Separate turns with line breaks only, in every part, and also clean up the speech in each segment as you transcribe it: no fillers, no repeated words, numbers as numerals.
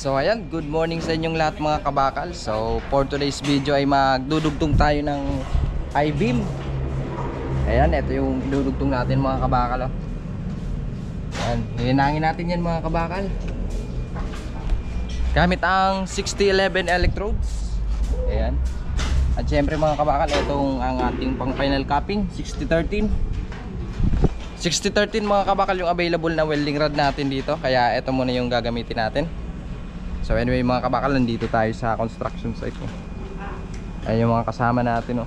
So ayan, good morning sa inyong lahat mga kabakal. So for today's video ay magdudugtong tayo ng I-beam. Ayan, ito yung dudugtong natin mga kabakal. Ayan, hininangin natin yan mga kabakal gamit ang 6011 electrodes. Ayan. At syempre mga kabakal, itong ang ating pang final capping 6013 mga kabakal yung available na welding rod natin dito. Kaya ito muna yung gagamitin natin. So anyway mga kabakal, nandito tayo sa construction site. Ayan yung mga kasama natin.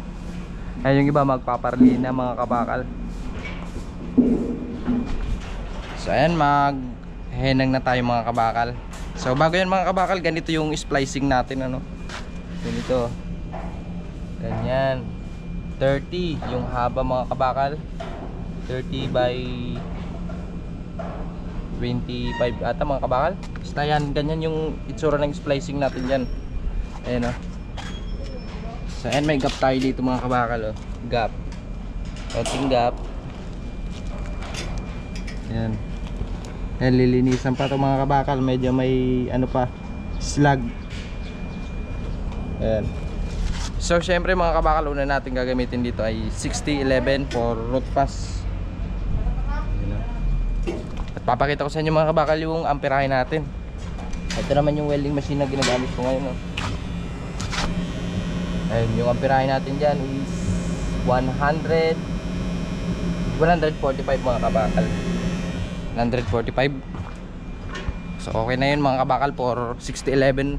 Ayan yung iba magpaparlina mga kabakal. So ayan, maghenang na tayo mga kabakal. So bago yan mga kabakal, ganito yung splicing natin. Ganito. Ganyan 30 yung haba mga kabakal, 30 by 25 ata mga kabakal. Basta yan, ganyan yung itsura ng splicing natin dyan. Ayan So ayan, may gap tayo dito mga kabakal. Gap, konting gap. Ayan. Ayan, lilinisan pa ito mga kabakal. Medyo may ano pa, slag. Ayan. So syempre mga kabakal, una natin gagamitin dito ay 6011 for root pass. At papakita ko sa inyo mga kabakal yung amperahe natin. Ito naman yung welding machine na ginagamit ko ngayon. Ayun, yung amperahe natin dyan is 145 mga kabakal. 145. So okay na yun mga kabakal for 6011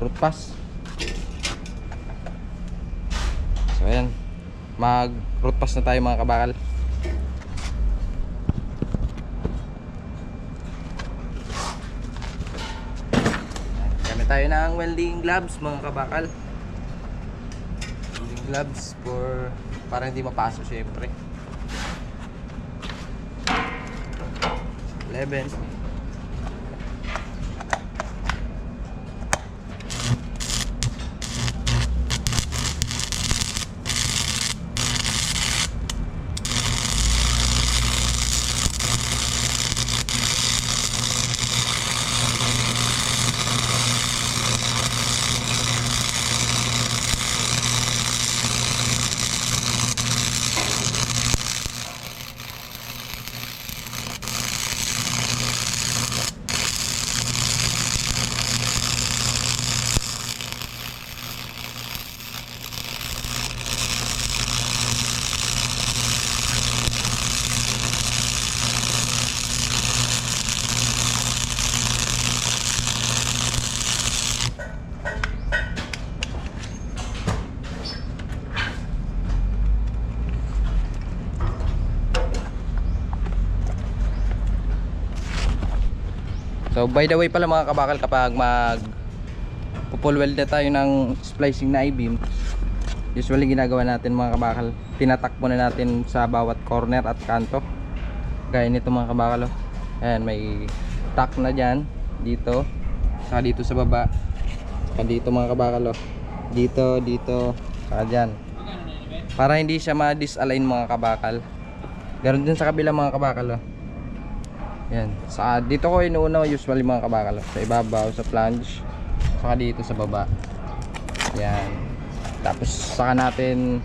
root pass. So ayan, mag root pass na tayo mga kabakal. Gamit tayo ng welding gloves mga kabakal. Welding gloves para hindi mapaso syempre. 11. So by the way pala mga kabakal, kapag full weld na tayo ng splicing na I-beam, usually ginagawa natin mga kabakal, tinatak muna natin sa bawat corner at kanto. Gaya nito mga kabakal. Ayan, may tack na dyan, dito, saka dito sa baba, saka dito mga kabakal. Dito, saka dyan, para hindi siya ma-disalign mga kabakal. Ganon din sa kabila mga kabakal. Yan. Dito ko inuuna usually mga kabakal. Sa ibabaw, sa flange, saka dito sa baba. Yan. Tapos saka natin